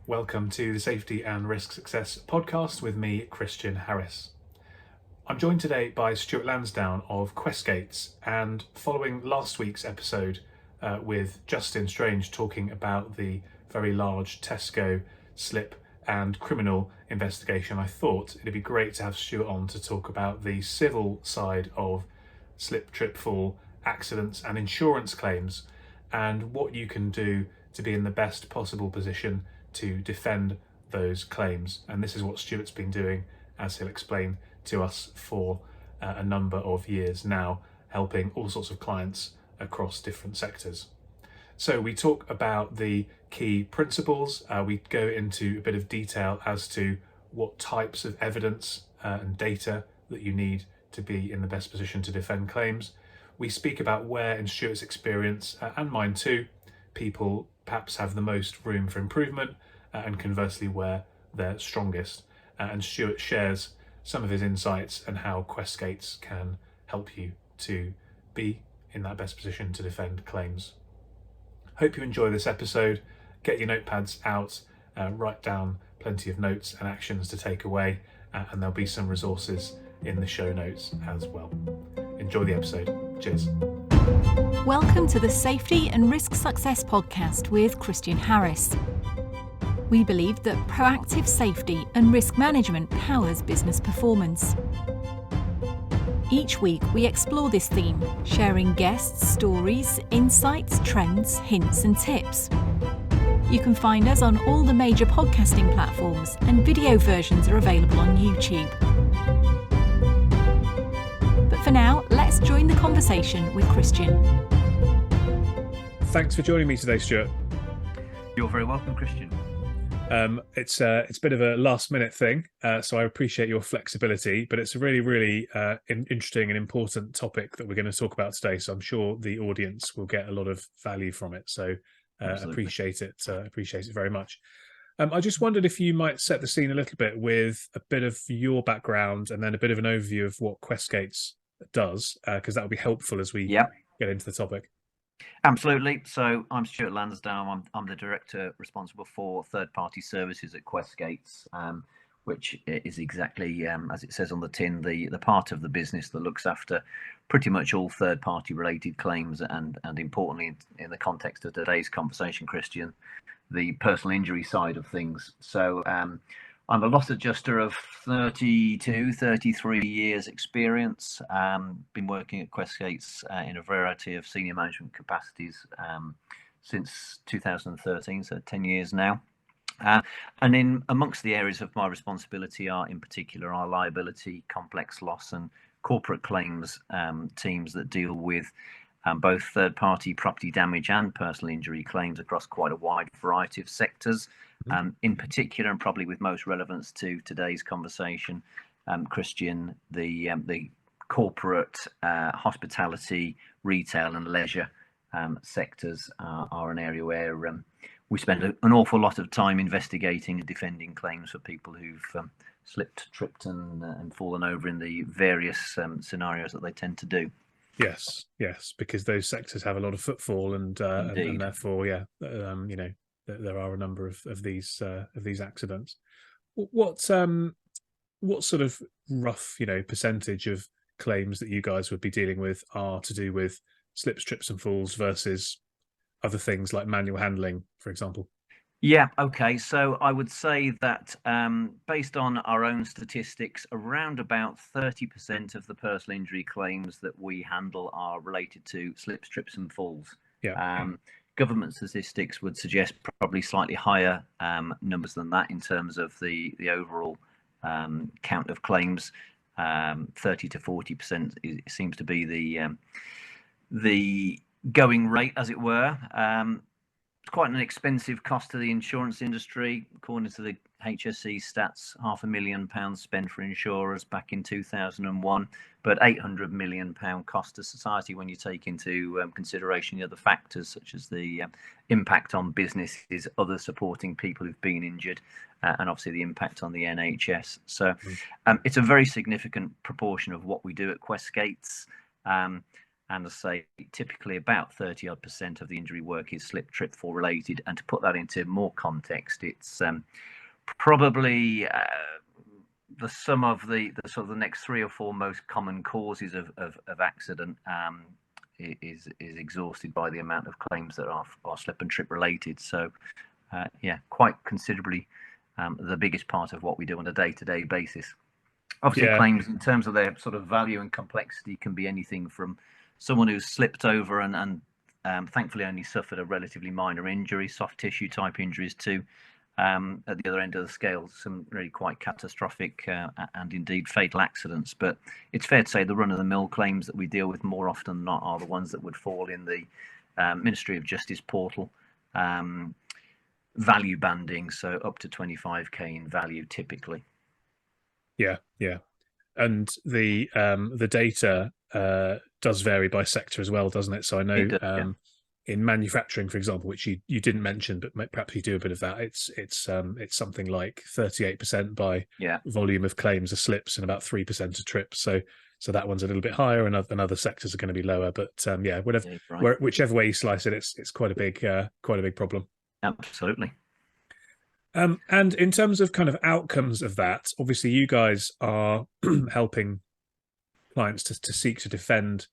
Welcome to the Safety and Risk Success podcast with me, Christian Harris. I'm joined today by Stuart Lansdown of QuestGates, and following last week's episode with Justin Strange talking about the very large Tesco slip and criminal investigation, I thought it'd be great to have Stuart on to talk about the civil side of slip, trip, fall, accidents and insurance claims, and what you can do to be in the best possible position to defend those claims. And this is what Stuart's been doing, as he'll explain to us, for a number of years now, helping all sorts of clients across different sectors. So we talk about the key principles, we go into a bit of detail as to what types of evidence and data that you need to be in the best position to defend claims. We speak about where, in Stuart's experience, and mine too, people perhaps have the most room for improvement, and conversely where they're strongest. And Stuart shares some of his insights and how QuestGates can help you to be in that best position to defend claims. Hope you enjoy this episode. Get your notepads out, write down plenty of notes and actions to take away, and there'll be some resources in the show notes as well. Enjoy the episode. Cheers. Welcome to the Safety and Risk Success podcast with Christian Harris. We believe that proactive safety and risk management powers business performance. Each week we explore this theme, sharing guests, stories, insights, trends, hints and tips. You can find us on all the major podcasting platforms, and video versions are available on YouTube. But for now, let's join the conversation with Christian. Thanks for joining me today, Stuart. You're very welcome, Christian. It's a bit of a last minute thing, so I appreciate your flexibility, but it's a really interesting and important topic that we're going to talk about today, so I'm sure the audience will get a lot of value from it. So appreciate it very much. I just wondered if you might set the scene a little bit with a bit of your background and then a bit of an overview of what QuestGates does, because that will be helpful as we get into the topic. Absolutely. So I'm Stuart Lansdown. I'm the director responsible for third-party services at QuestGates, which is exactly as it says on the tin, the part of the business that looks after pretty much all third-party related claims, and importantly, in the context of today's conversation, Christian, the personal injury side of things. So I'm a loss adjuster of 33 years experience. Been working at QuestGates in a variety of senior management capacities since 2013, so 10 years now. And in amongst the areas of my responsibility are in particular our liability, complex loss and corporate claims teams that deal with both third-party property damage and personal injury claims across quite a wide variety of sectors. In particular, and probably with most relevance to today's conversation, Christian, the corporate, hospitality, retail and leisure sectors are an area where we spend an awful lot of time investigating and defending claims for people who've slipped, tripped and fallen over in the various scenarios that they tend to do. Yes, because those sectors have a lot of footfall, and therefore, there are a number of these accidents. What sort of rough percentage of claims that you guys would be dealing with are to do with slips, trips and falls versus other things like manual handling, for example? Yeah, okay. So I would say that based on our own statistics, around about 30% of the personal injury claims that we handle are related to slips, trips and falls. Government statistics would suggest probably slightly higher numbers than that in terms of the overall count of claims. 30 to 40% seems to be the going rate, as it were. It's quite an expensive cost to the insurance industry. According to the HSE stats, £500,000 spent for insurers back in 2001, but £800 million cost to society when you take into consideration the other factors such as the impact on businesses, other supporting people who've been injured, and obviously the impact on the NHS. So it's a very significant proportion of what we do at QuestGates. And as I say, typically about 30% of the injury work is slip, trip, fall related. And to put that into more context, it's probably the sum of the sort of the next 3 or 4 most common causes of accident is exhausted by the amount of claims that are slip and trip related. So yeah, quite considerably the biggest part of what we do on a day-to-day basis. Obviously, claims in terms of their sort of value and complexity can be anything from someone who's slipped over and thankfully only suffered a relatively minor injury, soft tissue type injuries, to at the other end of the scale, some really quite catastrophic and indeed fatal accidents. But it's fair to say the run-of-the-mill claims that we deal with more often than not are the ones that would fall in the Ministry of Justice portal value banding, so up to 25k in value typically. Yeah, and the data does vary by sector as well, doesn't it? So I know It does, yeah. In manufacturing, for example, which you didn't mention, but perhaps you do a bit of that. It's something like 38% by volume of claims are slips and about 3% are trips. So that one's a little bit higher, and other sectors are going to be lower. But yeah, whatever, whichever way you slice it, it's quite a big problem. Absolutely. And in terms of kind of outcomes of that, obviously you guys are helping clients to seek to defend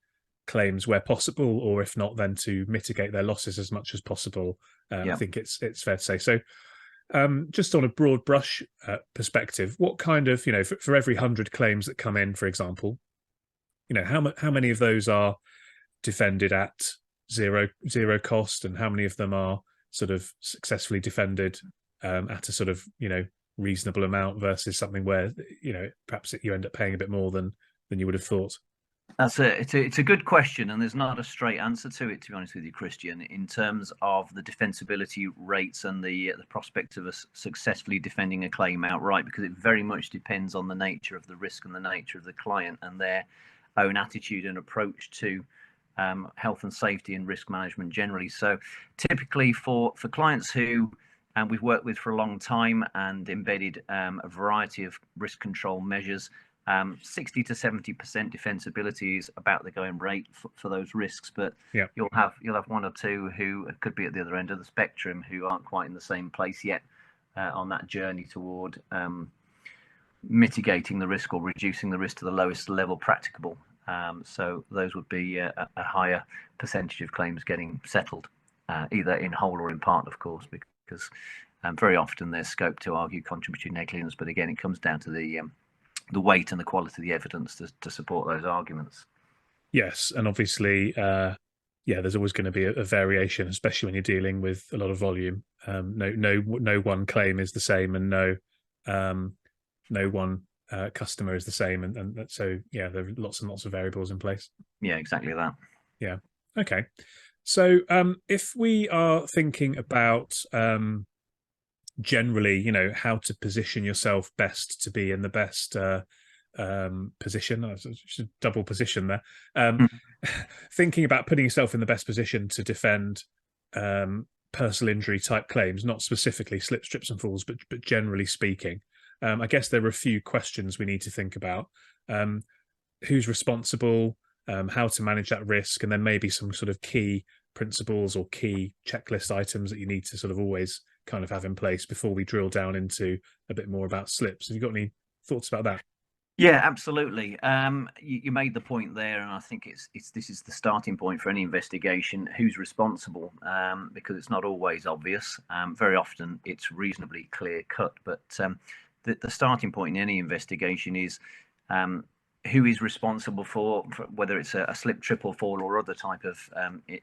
claims where possible, or if not, then to mitigate their losses as much as possible. I think it's fair to say. So just on a broad brush perspective, what kind of, for every 100 claims that come in, for example, how many of those are defended at zero cost, and how many of them are sort of successfully defended at a sort of reasonable amount versus something where perhaps you end up paying a bit more than you would have thought? It's a good question, and there's not a straight answer to it, to be honest with you, Christian, in terms of the defensibility rates and the prospect of us successfully defending a claim outright, because it very much depends on the nature of the risk and the nature of the client and their own attitude and approach to health and safety and risk management generally. So typically for clients who we've worked with for a long time and embedded a variety of risk control measures, 60 to 70% defensibility is about the going rate for those risks. But you'll have 1 or 2 who could be at the other end of the spectrum, who aren't quite in the same place yet on that journey toward mitigating the risk or reducing the risk to the lowest level practicable. So those would be a higher percentage of claims getting settled, either in whole or in part, of course, because very often there's scope to argue contributory negligence. But again, it comes down to the weight and the quality of the evidence to support those arguments. Yes, and obviously, there's always going to be a variation, especially when you're dealing with a lot of volume. No one claim is the same, and no one customer is the same, and so there are lots and lots of variables in place. Yeah, exactly that. Yeah. Okay. So if we are thinking about generally, how to position yourself best to be in the best position, I should double position there. Thinking about putting yourself in the best position to defend personal injury type claims, not specifically slips, trips and falls, but generally speaking, I guess there are a few questions we need to think about. Who's responsible, how to manage that risk, and then maybe some sort of key principles or key checklist items that you need to sort of always kind of have in place before we drill down into a bit more about slips. Have you got any thoughts about that? Yeah, absolutely. You made the point there, and I think this is the starting point for any investigation. Who's responsible? Because it's not always obvious. Very often it's reasonably clear cut, but the starting point in any investigation is who is responsible for whether it's a slip, trip or fall or other type of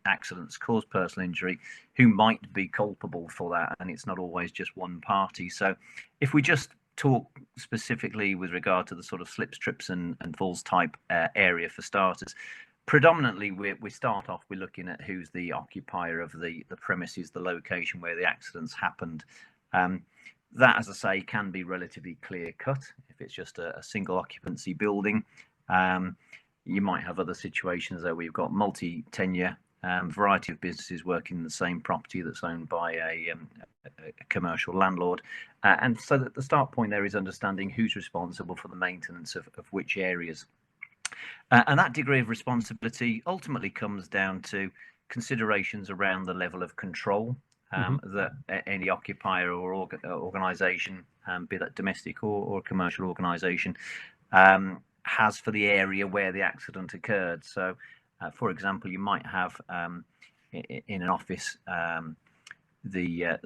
accidents cause personal injury, who might be culpable for that, and it's not always just one party. So if we just talk specifically with regard to the sort of slips, trips and falls type area for starters, predominantly we start off, we're looking at who's the occupier of the premises, the location where the accidents happened. That, as I say, can be relatively clear cut if it's just a single occupancy building. You might have other situations where we've got multi-tenure variety of businesses working in the same property that's owned by a commercial landlord. And so that the start point there is understanding who's responsible for the maintenance of which areas. And that degree of responsibility ultimately comes down to considerations around the level of control that any occupier or organisation, be that domestic or commercial organisation, has for the area where the accident occurred. So, for example, you might have in an office the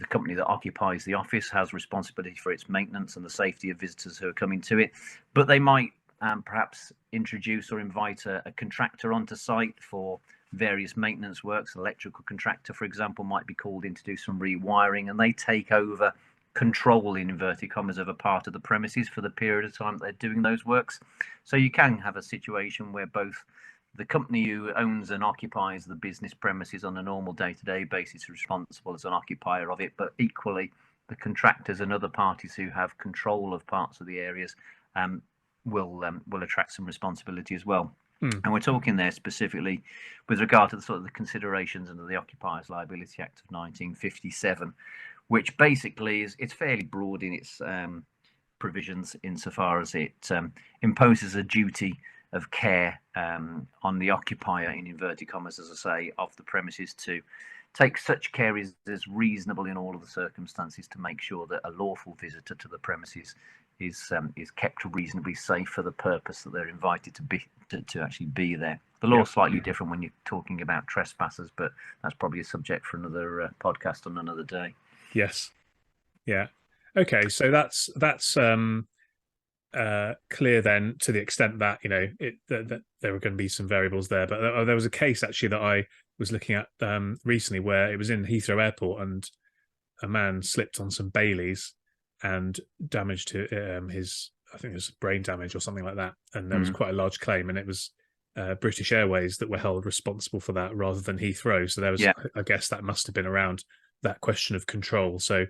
company that occupies the office has responsibility for its maintenance and the safety of visitors who are coming to it, but they might perhaps introduce or invite a contractor onto site for various maintenance works. An electrical contractor, for example, might be called in to do some rewiring, and they take over control, in inverted commas, of a part of the premises for the period of time that they're doing those works. So you can have a situation where both the company who owns and occupies the business premises on a normal day-to-day basis is responsible as an occupier of it, but equally the contractors and other parties who have control of parts of the areas will attract some responsibility as well. And we're talking there specifically with regard to the sort of the considerations under the Occupiers Liability Act of 1957, which basically it's fairly broad in its provisions insofar as it imposes a duty of care on the occupier, in inverted commas, as I say, of the premises to take such care as reasonable in all of the circumstances to make sure that a lawful visitor to the premises is kept reasonably safe for the purpose that they're invited to actually be there. The law is slightly different when you're talking about trespassers, but that's probably a subject for another podcast on another day. Yes. Yeah. Okay. So that's clear then, to the extent that that there were going to be some variables there. But there was a case actually that I was looking at recently where it was in Heathrow Airport, and a man slipped on some Baileys and damaged his, I think it was brain damage or something like that, and there was quite a large claim, and it was British Airways that were held responsible for that rather than Heathrow. So there was, I guess that must have been around that question of control. So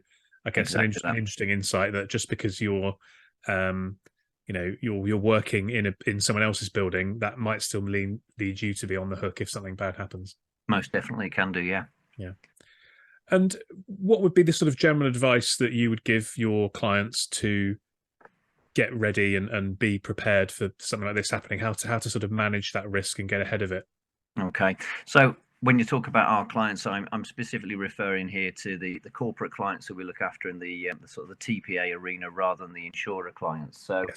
I guess an interesting insight that just because you're you're working in someone else's building, that might still lead you to be on the hook if something bad happens. Most definitely can do, yeah. And what would be the sort of general advice that you would give your clients to get ready and be prepared for something like this happening? How to sort of manage that risk and get ahead of it? Okay, so when you talk about our clients, I'm specifically referring here to the corporate clients who we look after in the sort of the TPA arena rather than the insurer clients. So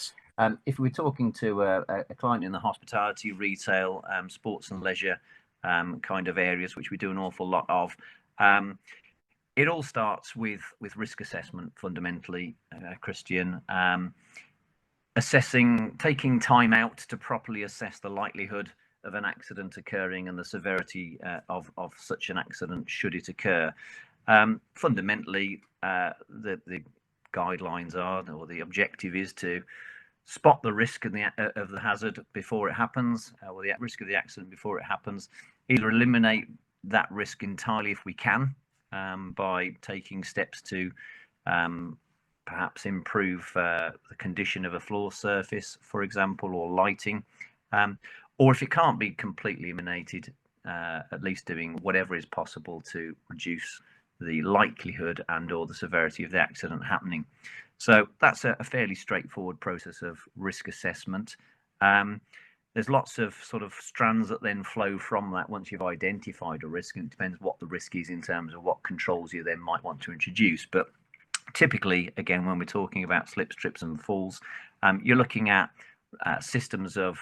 if we're talking to a client in the hospitality, retail, sports and leisure kind of areas, which we do an awful lot of, it all starts with risk assessment fundamentally, Christian. Taking time out to properly assess the likelihood of an accident occurring and the severity of such an accident should it occur. Fundamentally, the guidelines are, or the objective is, to spot the risk of the hazard before it happens, or the risk of the accident before it happens. Either eliminate that risk entirely if we can, by taking steps to perhaps improve the condition of a floor surface, for example, or lighting. Or if it can't be completely eliminated, at least doing whatever is possible to reduce the likelihood and or the severity of the accident happening. So that's a fairly straightforward process of risk assessment. There's lots of sort of strands that then flow from that once you've identified a risk, and it depends what the risk is in terms of what controls you then might want to introduce. But typically, again, when we're talking about slips, trips and falls, you're looking at systems of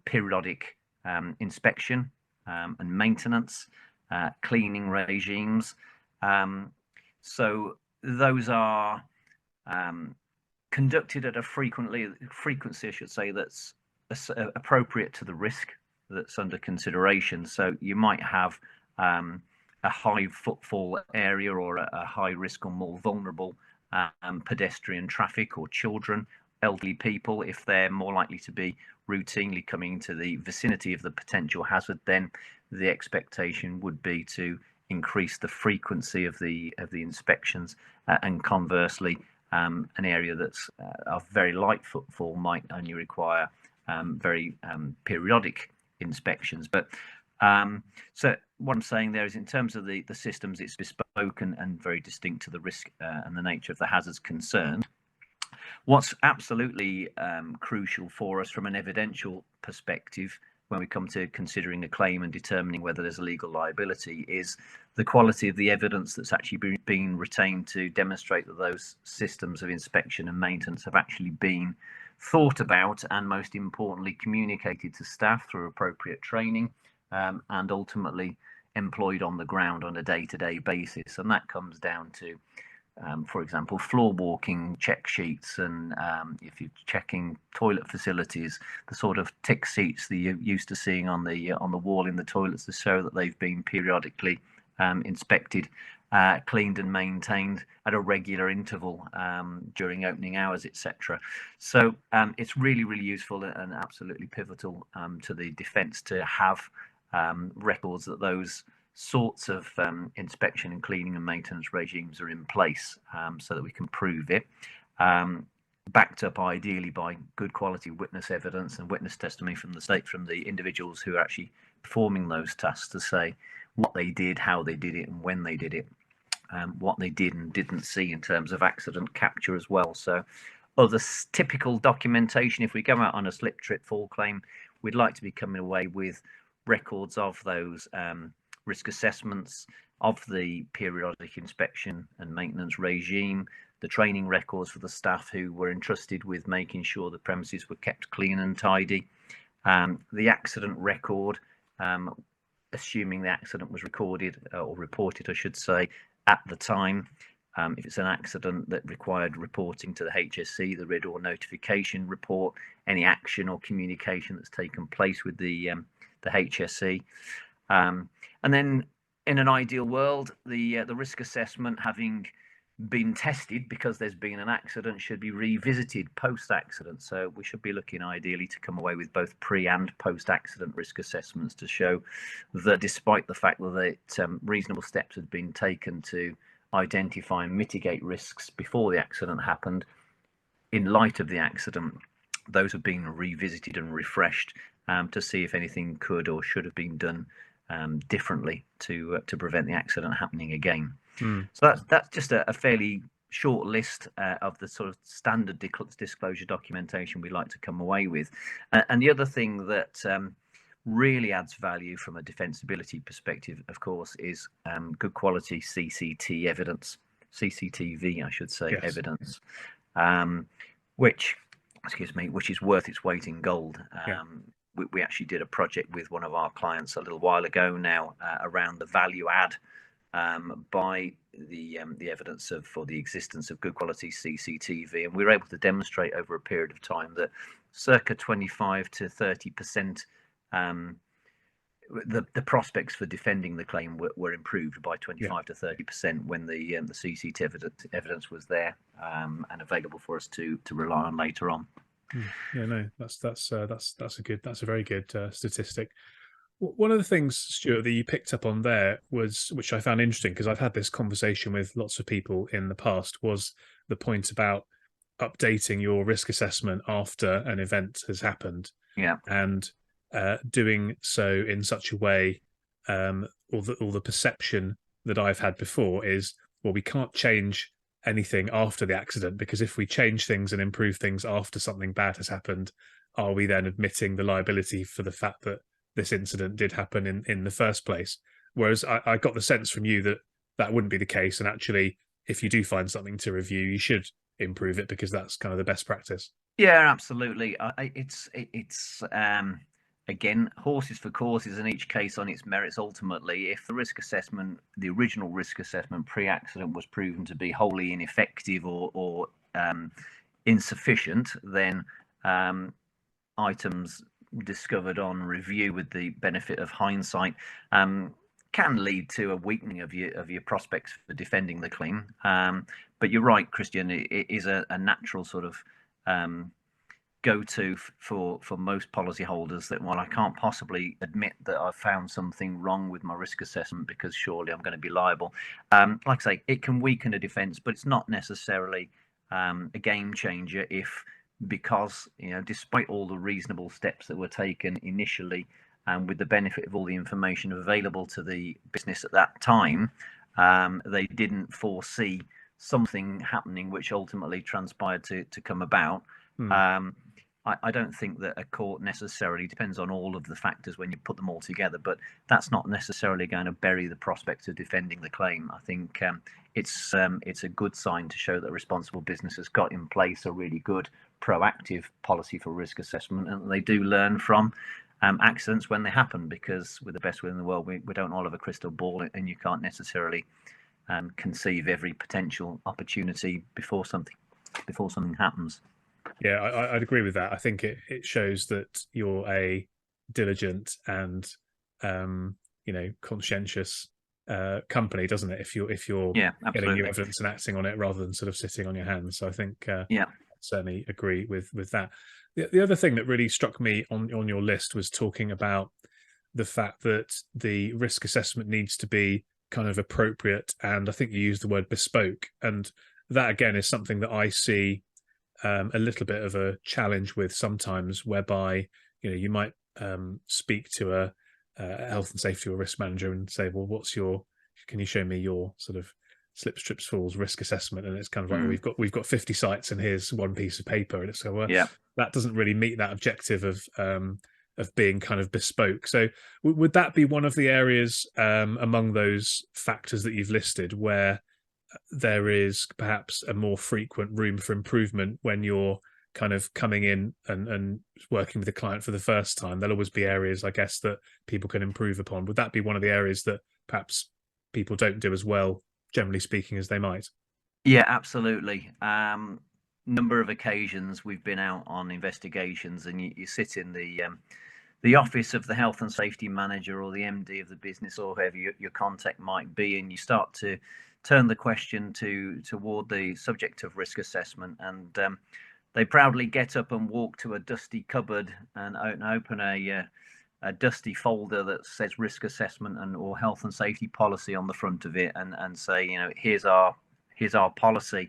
periodic inspection and maintenance, cleaning regimes. So those are conducted at a frequency, I should say, that's appropriate to the risk that's under consideration. So you might have a high footfall area or a high risk or more vulnerable pedestrian traffic, or children, elderly people. If they're more likely to be routinely coming to the vicinity of the potential hazard, then the expectation would be to increase the frequency of the inspections, and conversely, an area that's of very light footfall might only require very periodic inspections. But so what I'm saying there is, in terms of the systems, it's bespoke and very distinct to the risk and the nature of the hazards concerned. What's absolutely crucial for us from an evidential perspective when we come to considering a claim and determining whether there's a legal liability is the quality of the evidence that's actually been retained to demonstrate that those systems of inspection and maintenance have actually been thought about and, most importantly, communicated to staff through appropriate training, and ultimately employed on the ground on a day-to-day basis. And that comes down to for example, floor walking check sheets, and if you're checking toilet facilities, the sort of tick sheets that you're used to seeing on the wall in the toilets to show that they've been periodically inspected, cleaned and maintained at a regular interval during opening hours, etc. So it's really, really useful and absolutely pivotal to the defence to have records that those sorts of inspection and cleaning and maintenance regimes are in place, so that we can prove it, backed up ideally by good quality witness evidence and witness testimony from the individuals who are actually performing those tasks, to say what they did, how they did it, and when they did it, what they did and didn't see in terms of accident capture as well. So other typical documentation, if we go out on a slip, trip, fall claim, we'd like to be coming away with records of those risk assessments, of the periodic inspection and maintenance regime, the training records for the staff who were entrusted with making sure the premises were kept clean and tidy, the accident record, assuming the accident was recorded or reported, I should say, at the time. If it's an accident that required reporting to the HSE, the RID or notification report, any action or communication that's taken place with the HSE. And then in an ideal world, the risk assessment, having been tested because there's been an accident, should be revisited post-accident. So we should be looking ideally to come away with both pre and post-accident risk assessments to show that, despite the fact that reasonable steps had been taken to identify and mitigate risks before the accident happened, in light of the accident, those have been revisited and refreshed to see if anything could or should have been done differently to prevent the accident happening again. So that's just a fairly short list of the sort of standard disclosure documentation we like to come away with. And the other thing that really adds value from a defensibility perspective, of course, is good quality CCTV evidence, I should say, yes. Evidence, which is worth its weight in gold. We actually did a project with one of our clients a little while ago now around the value add by the evidence for the existence of good quality CCTV, and we were able to demonstrate over a period of time that circa 25 to 30% the prospects for defending the claim were improved by 25 to 30% when the CCTV evidence was there and available for us to rely on later on. Yeah, no, that's a very good statistic. One of the things, Stuart, that you picked up on there was, which I found interesting because I've had this conversation with lots of people in the past, was the point about updating your risk assessment after an event has happened. Yeah, and doing so in such a way, or the perception that I've had before is, well, we can't change anything after the accident, because if we change things and improve things after something bad has happened, are we then admitting the liability for the fact that this incident did happen in the first place? Whereas I got the sense from you that that wouldn't be the case, and actually, if you do find something to review, you should improve it because that's kind of the best practice. Yeah, absolutely. It's again, horses for courses, in each case on its merits. Ultimately, if the original risk assessment pre-accident was proven to be wholly ineffective or insufficient, then items discovered on review with the benefit of hindsight can lead to a weakening of your prospects for defending the claim. But you're right, Christian, it is a natural sort of go-to for most policyholders, that, well, I can't possibly admit that I've found something wrong with my risk assessment because surely I'm going to be liable. Like I say, it can weaken a defence, but it's not necessarily a game changer if, because, despite all the reasonable steps that were taken initially, and with the benefit of all the information available to the business at that time, they didn't foresee something happening which ultimately transpired to come about. I don't think that a court necessarily, depends on all of the factors when you put them all together, but that's not necessarily going to bury the prospect of defending the claim. I think it's a good sign to show that a responsible business has got in place a really good proactive policy for risk assessment, and they do learn from accidents when they happen, because with the best will in the world, we don't all have a crystal ball, and you can't necessarily conceive every potential opportunity before something happens. Yeah, I'd agree with that. I think it shows that you're a diligent and conscientious company, doesn't it? If you're getting new evidence and acting on it rather than sort of sitting on your hands. So I think I certainly agree with that. The other thing that really struck me on your list was talking about the fact that the risk assessment needs to be kind of appropriate, and I think you used the word bespoke, and that again is something that I see a little bit of a challenge with sometimes, whereby you might speak to a health and safety or risk manager and say, well, can you show me your sort of slips, trips, falls risk assessment? And it's kind of like, we've got 50 sites and here's one piece of paper, and it's so that doesn't really meet that objective of being kind of bespoke. So would that be one of the areas among those factors that you've listed where there is perhaps a more frequent room for improvement when you're kind of coming in and working with a client for the first time? There'll always be areas, I guess, that people can improve upon. Would that be one of the areas that perhaps people don't do as well, generally speaking, as they might? Yeah, absolutely. Number of occasions we've been out on investigations, and you sit in the office of the health and safety manager or the MD of the business, or whoever your contact might be, and you start to turn the question toward the subject of risk assessment, and they proudly get up and walk to a dusty cupboard and open a dusty folder that says risk assessment or health and safety policy on the front of it, and say, here's our policy.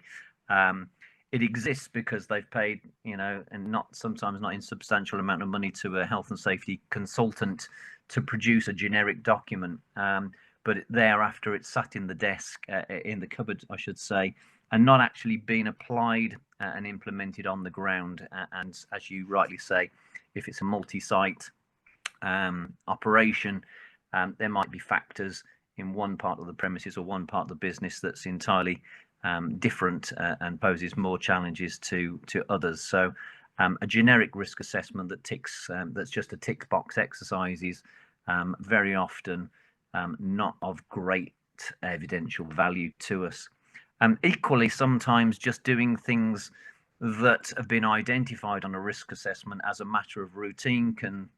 It exists because they've paid, and sometimes not insubstantial amount of money to a health and safety consultant to produce a generic document. But thereafter it's sat in the desk, in the cupboard, I should say, and not actually being applied and implemented on the ground. And as you rightly say, if it's a multi-site operation, there might be factors in one part of the premises or one part of the business that's entirely different and poses more challenges to others. So a generic risk assessment that ticks, that's just a tick box exercise, is very often not of great evidential value to us. Equally, sometimes just doing things that have been identified on a risk assessment as a matter of routine can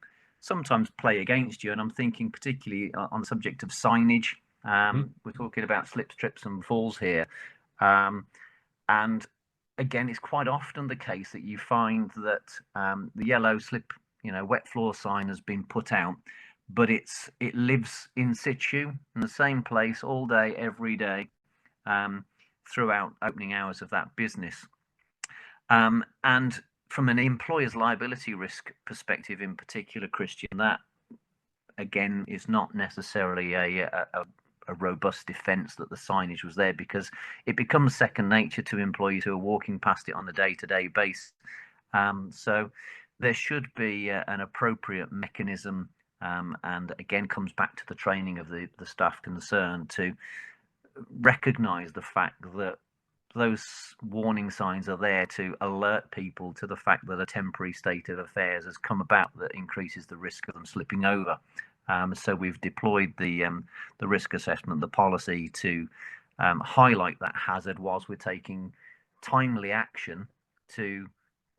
sometimes play against you. And I'm thinking particularly on the subject of signage. We're talking about slips, trips and falls here. And again, it's quite often the case that you find that the yellow slip, wet floor sign has been put out, but it lives in situ in the same place all day, every day, throughout opening hours of that business. And from an employer's liability risk perspective in particular, Christian, that again is not necessarily a robust defence that the signage was there, because it becomes second nature to employees who are walking past it on a day-to-day basis. So there should be an appropriate mechanism, and again comes back to the training of the staff concerned, to recognise the fact that those warning signs are there to alert people to the fact that a temporary state of affairs has come about that increases the risk of them slipping over. So we've deployed the risk assessment, the policy, to highlight that hazard whilst we're taking timely action to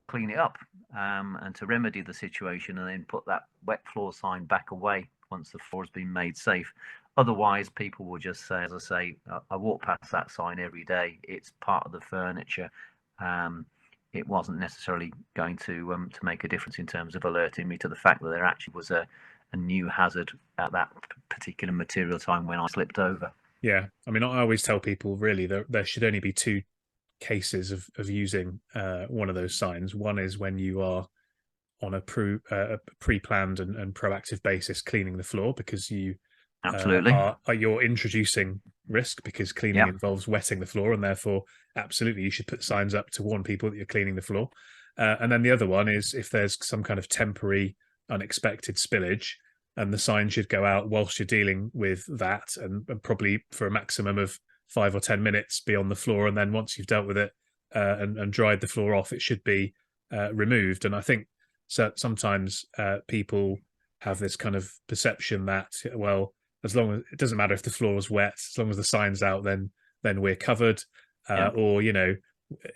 clean it up and to remedy the situation, and then put that wet floor sign back away once the floor has been made safe. Otherwise, people will just say, as I say, I walk past that sign every day. It's part of the furniture. It wasn't necessarily going to make a difference in terms of alerting me to the fact that there actually was a new hazard at that particular material time when I slipped over. Yeah, I mean, I always tell people really there should only be two cases of using one of those signs. One is when you are on a pre-planned and proactive basis cleaning the floor, because you absolutely you're introducing risk, because cleaning involves wetting the floor, and therefore absolutely you should put signs up to warn people that you're cleaning the floor. And then the other one is if there's some kind of temporary unexpected spillage, and the sign should go out whilst you're dealing with that, and probably for a maximum of 5 or 10 minutes be on the floor, and then once you've dealt with it and dried the floor off, it should be removed. And I think sometimes people have this kind of perception that, well, as long as it doesn't matter if the floor is wet, as long as the sign's out, then we're covered. Or, you know,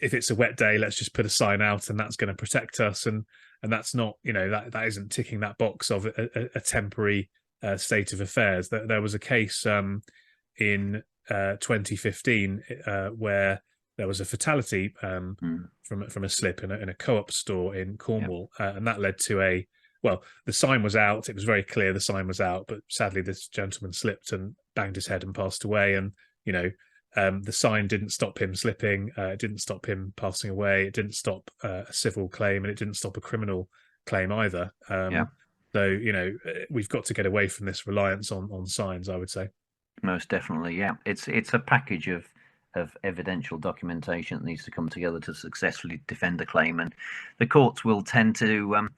if it's a wet day, let's just put a sign out and that's going to protect us. And that's not, you know, that isn't ticking that box of a temporary state of affairs. There was a case in 2015 where there was a fatality from a slip in a co-op store in Cornwall, and that led to the sign was out. It was very clear the sign was out, but sadly this gentleman slipped and banged his head and passed away. And, you know, the sign didn't stop him slipping. It didn't stop him passing away. It didn't stop a civil claim, and it didn't stop a criminal claim either. So, you know, we've got to get away from this reliance on signs, I would say. Most definitely, yeah. It's a package of evidential documentation that needs to come together to successfully defend a claim, and the courts will tend to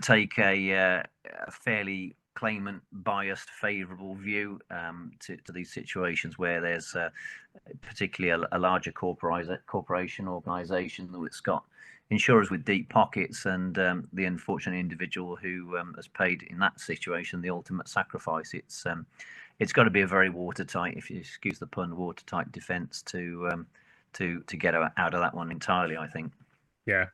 take a fairly claimant biased favourable view to these situations where there's particularly a larger corporation organisation that's got insurers with deep pockets, and the unfortunate individual who has paid in that situation the ultimate sacrifice. It's got to be a very watertight, if you excuse the pun, watertight defence to get out of that one entirely, I think. Yeah.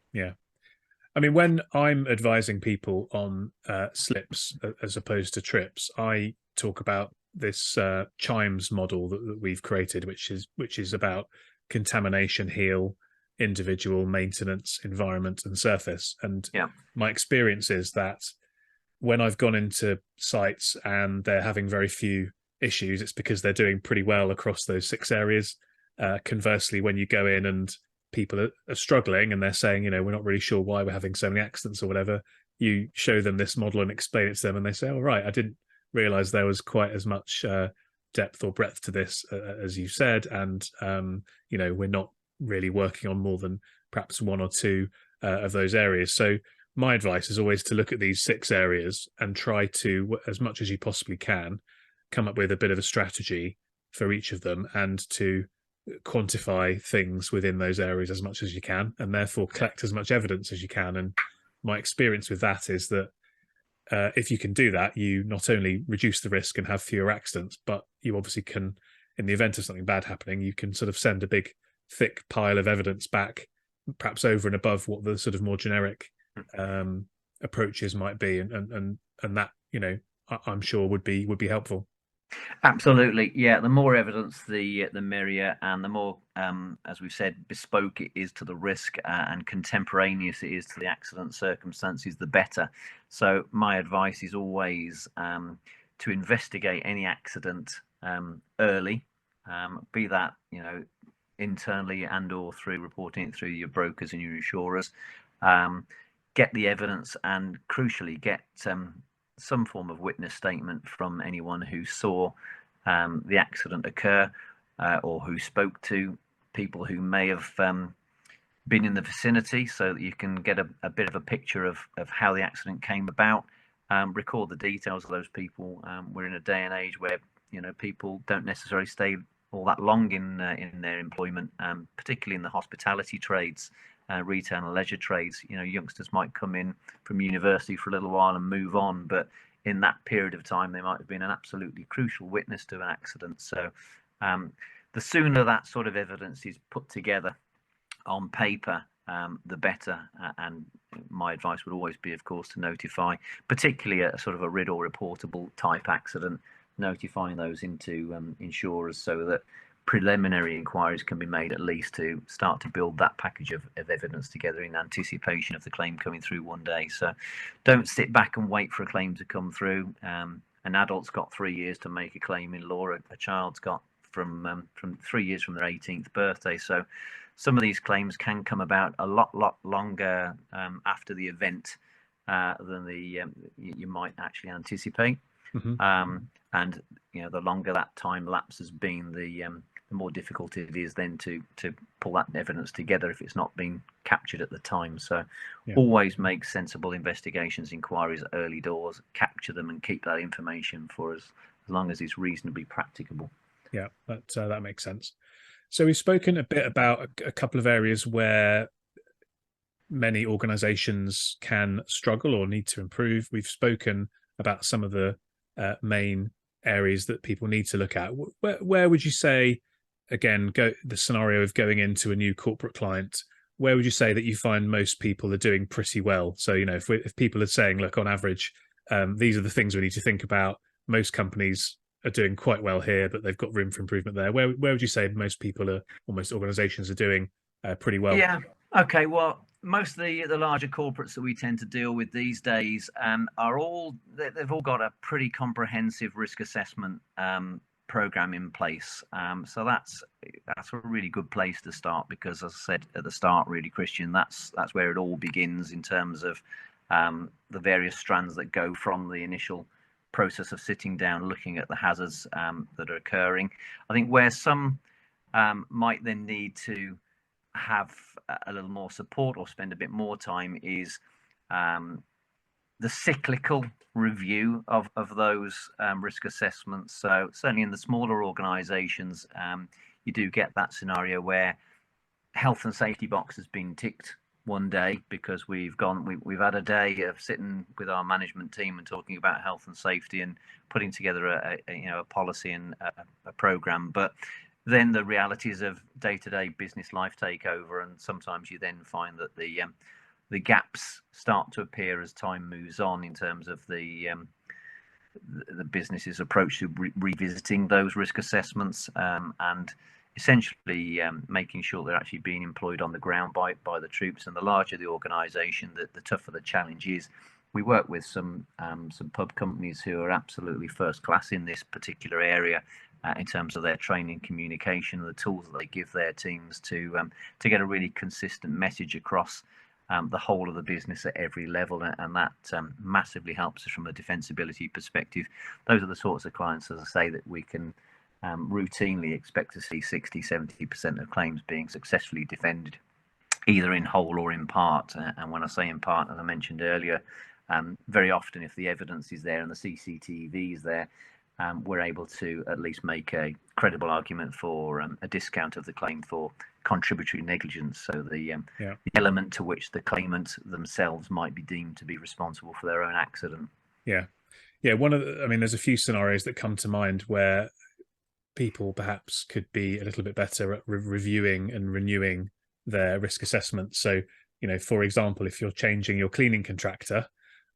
I mean, when I'm advising people on slips as opposed to trips, I talk about this CHIMES model that we've created, which is about contamination, heal, individual, maintenance, environment, and surface. And my experience is that when I've gone into sites and they're having very few issues, it's because they're doing pretty well across those 6 areas. Conversely, when you go in and people are struggling and they're saying, you know, we're not really sure why we're having so many accidents or whatever, you show them this model and explain it to them, and they say, oh, right, I didn't realize there was quite as much depth or breadth to this as you said. And, you know, we're not really working on more than perhaps 1 or 2 of those areas. So my advice is always to look at these 6 areas and try to, as much as you possibly can, come up with a bit of a strategy for each of them, and to quantify things within those areas as much as you can, and therefore collect as much evidence as you can. And my experience with that is that if you can do that, you not only reduce the risk and have fewer accidents, but you obviously can, in the event of something bad happening, you can sort of send a big thick pile of evidence back, perhaps over and above what the sort of more generic approaches might be, and that, you know, I'm sure would be helpful. Absolutely, yeah. The more evidence, the merrier, and the more, as we've said, bespoke it is to the risk and contemporaneous it is to the accident circumstances, the better. So my advice is always to investigate any accident early, be that, you know, internally and or through reporting it through your brokers and your insurers. Get the evidence, and crucially get some form of witness statement from anyone who saw the accident occur, or who spoke to people who may have been in the vicinity, so that you can get a bit of a picture of how the accident came about. Record the details of those people. We're in a day and age where, you know, people don't necessarily stay all that long in their employment, particularly in the hospitality trades, retail and leisure trades. You know, youngsters might come in from university for a little while and move on, but in that period of time they might have been an absolutely crucial witness to an accident. So the sooner that sort of evidence is put together on paper, the better. And my advice would always be, of course, to notify, particularly a sort of a RID or reportable type accident, notifying those into insurers, so that preliminary inquiries can be made, at least to start to build that package of evidence together in anticipation of the claim coming through one day. So don't sit back and wait for a claim to come through. An adult's got 3 years to make a claim in law. A child's got from 3 years from their 18th birthday. So some of these claims can come about a lot longer after the event than you might actually anticipate. and the longer that time lapse has been, the more difficult it is then to pull that evidence together if it's not been captured at the time. So always make sensible investigations, inquiries at early doors, capture them and keep that information for as long as it's reasonably practicable. Yeah, that makes sense. So we've spoken a bit about a couple of areas where many organizations can struggle or need to improve. We've spoken about some of the main areas that people need to look at. Where would you say, again, the scenario of going into a new corporate client, where would you say that you find most people are doing pretty well? So, if people are saying, look, on average, these are the things we need to think about, most companies are doing quite well here, but they've got room for improvement there. Where would you say most people or most organizations are doing pretty well? Yeah. Okay. Well, most of the larger corporates that we tend to deal with these days they've all got a pretty comprehensive risk assessment program in place. So that's a really good place to start, because, as I said at the start, really, Christian, that's where it all begins in terms of the various strands that go from the initial process of sitting down, looking at the hazards that are occurring. I think where some might then need to have a little more support or spend a bit more time is the cyclical review of those risk assessments. So certainly in the smaller organizations, you do get that scenario where health and safety box has been ticked one day because we've had a day of sitting with our management team and talking about health and safety and putting together a policy and a program. But then the realities of day-to-day business life take over, and sometimes you then find that the gaps start to appear as time moves on in terms of the business's approach to revisiting those risk assessments and essentially making sure they're actually being employed on the ground by the troops. And the larger the organisation, the tougher the challenge is. We work with some pub companies who are absolutely first class in this particular area in terms of their training, communication, and the tools that they give their teams to get a really consistent message across the whole of the business at every level, and that massively helps us from a defensibility perspective. Those are the sorts of clients, as I say, that we can routinely expect to see 60-70% of claims being successfully defended, either in whole or in part. And when I say in part, as I mentioned earlier, very often if the evidence is there and the CCTV is there, we're able to at least make a credible argument for a discount of the claim for contributory negligence. So the element to which the claimant themselves might be deemed to be responsible for their own accident. Yeah. There's a few scenarios that come to mind where people perhaps could be a little bit better at reviewing and renewing their risk assessment. So, for example, if you're changing your cleaning contractor,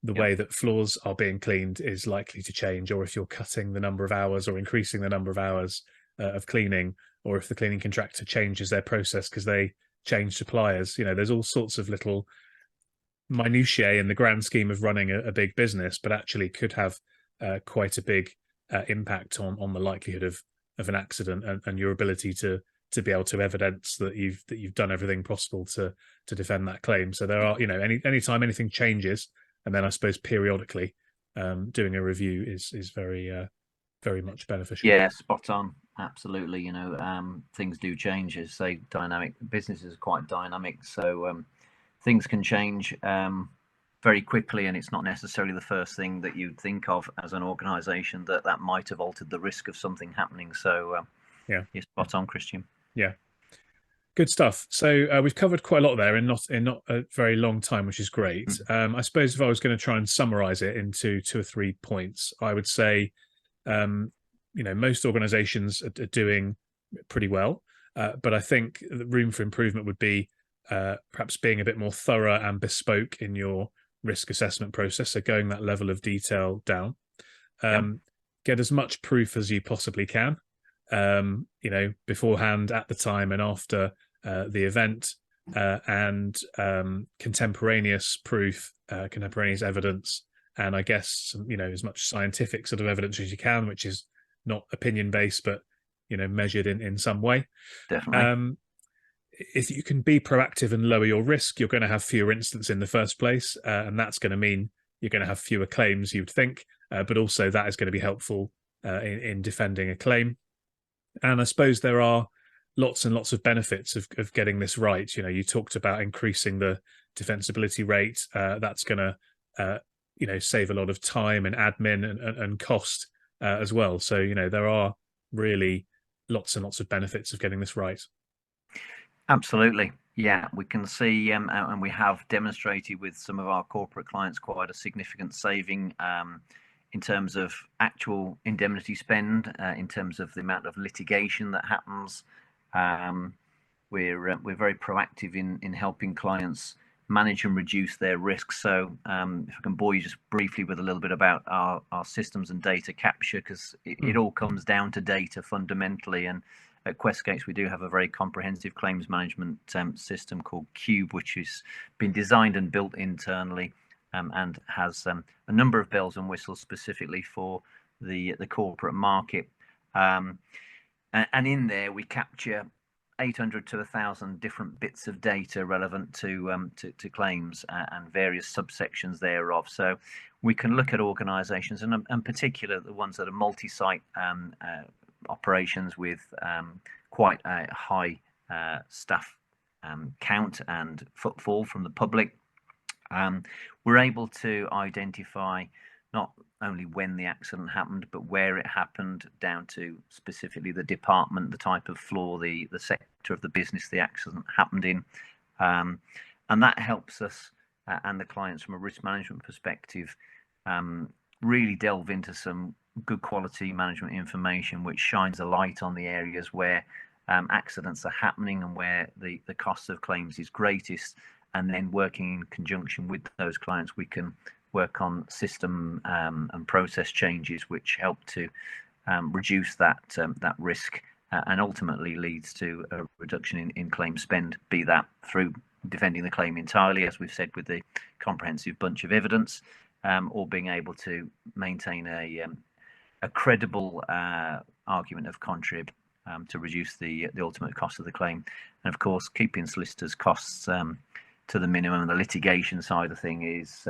the way that floors are being cleaned is likely to change, or if you're cutting the number of hours or increasing the number of hours of cleaning, or if the cleaning contractor changes their process because they change suppliers. There's all sorts of little minutiae in the grand scheme of running a big business, but actually could have quite a big impact on the likelihood of an accident and your ability to be able to evidence that you've done everything possible to defend that claim. So there are, anytime anything changes, and then I suppose periodically doing a review is very very much beneficial. Yeah, spot on. Absolutely. Things do change. As say, dynamic businesses are quite dynamic, so things can change very quickly, and it's not necessarily the first thing that you'd think of as an organisation that might have altered the risk of something happening. So you're spot on, Christian. Yeah. Good stuff. So we've covered quite a lot there in not a very long time, which is great. I suppose if I was going to try and summarize it into 2 or 3 points, I would say, most organizations are doing pretty well, but I think the room for improvement would be perhaps being a bit more thorough and bespoke in your risk assessment process. So going that level of detail down, get as much proof as you possibly can. Beforehand, at the time, and after the event, and contemporaneous proof, contemporaneous evidence, and I guess as much scientific sort of evidence as you can, which is not opinion based, but measured in some way. Definitely. If you can be proactive and lower your risk, you're going to have fewer incidents in the first place, and that's going to mean you're going to have fewer claims, you'd think, but also that is going to be helpful in defending a claim. And I suppose there are lots and lots of benefits of getting this right. You talked about increasing the defensibility rate. That's going to save a lot of time and admin and cost as well. So there are really lots and lots of benefits of getting this right. Absolutely. Yeah, we can see and we have demonstrated with some of our corporate clients quite a significant saving in terms of actual indemnity spend, in terms of the amount of litigation that happens. We're very proactive in helping clients manage and reduce their risks. So if I can bore you just briefly with a little bit about our systems and data capture, because it all comes down to data fundamentally. And at QuestGates, we do have a very comprehensive claims management system called Cube, which has been designed and built internally and has a number of bells and whistles specifically for the corporate market. And in there, we capture 800 to 1,000 different bits of data relevant to claims and various subsections thereof. So we can look at organisations, and in particular the ones that are multi-site operations with quite a high staff count and footfall from the public. We're able to identify not only when the accident happened, but where it happened, down to specifically the department, the type of floor, the sector of the business the accident happened in. And that helps us and the clients from a risk management perspective really delve into some good quality management information, which shines a light on the areas where accidents are happening and where the cost of claims is greatest. And then working in conjunction with those clients, we can work on system and process changes which help to reduce that risk and ultimately leads to a reduction in claim spend, be that through defending the claim entirely, as we've said, with the comprehensive bunch of evidence, or being able to maintain a credible argument of contrib to reduce the ultimate cost of the claim. And of course, keeping solicitors' costs to the minimum. The litigation side of thing is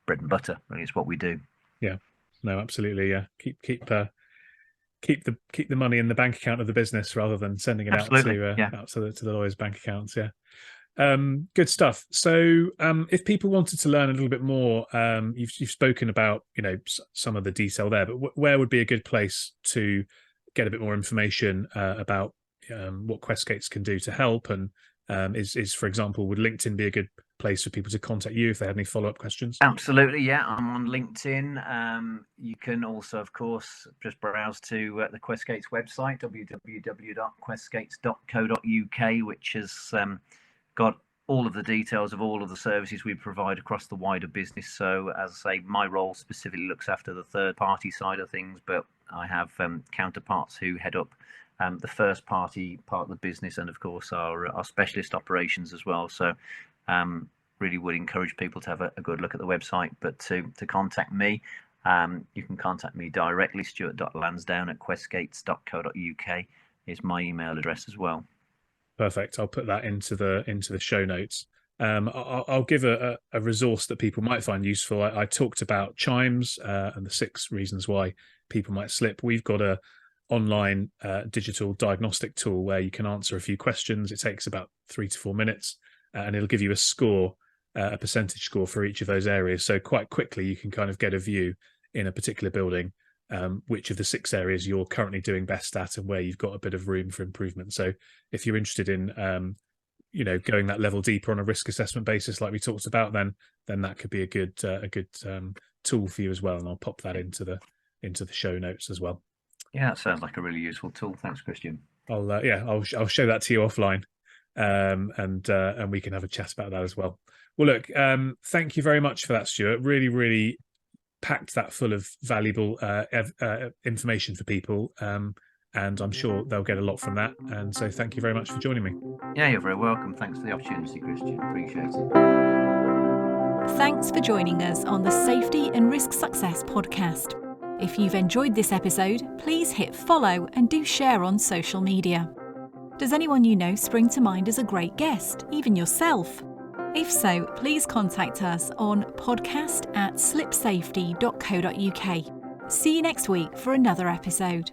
bread and butter. Really, it's what we do. Yeah, no, absolutely. Yeah, keep the money in the bank account of the business rather than sending it out to the lawyers' bank accounts. Yeah, good stuff. So, if people wanted to learn a little bit more, you've spoken about some of the detail there, but where would be a good place to get a bit more information about what QuestGates can do to help? And is, for example, would LinkedIn be a good place for people to contact you if they had any follow-up questions? Absolutely, yeah. I'm on LinkedIn. You can also, of course, just browse to the QuestGates website, www.questgates.co.uk, which has got all of the details of all of the services we provide across the wider business. So, as I say, my role specifically looks after the third-party side of things, but I have counterparts who head up the first party part of the business, and of course our specialist operations as well. So really would encourage people to have a good look at the website, but to contact me, you can contact me directly. Stuart.Lansdown@questgates.co.uk is my email address as well. Perfect. I'll put that into the show notes. I'll give a resource that people might find useful. I talked about chimes and the 6 reasons why people might slip. We've got a online digital diagnostic tool where you can answer a few questions. It takes about 3 to 4 minutes, and it'll give you a score, a percentage score for each of those areas. So quite quickly you can kind of get a view in a particular building which of the 6 areas you're currently doing best at and where you've got a bit of room for improvement. So if you're interested in going that level deeper on a risk assessment basis like we talked about, then that could be a good tool for you as well. And I'll pop that into the show notes as well. Yeah, that sounds like a really useful tool. Thanks, Christian. I'll show that to you offline, and we can have a chat about that as well. Well, look, thank you very much for that, Stuart. Really, really packed that full of valuable information for people, and I'm sure they'll get a lot from that. And so, thank you very much for joining me. Yeah, you're very welcome. Thanks for the opportunity, Christian. Appreciate it. Thanks for joining us on the Safety and Risk Success podcast. If you've enjoyed this episode, please hit follow and do share on social media. Does anyone you know spring to mind as a great guest, even yourself? If so, please contact us on podcast@slipsafety.co.uk. See you next week for another episode.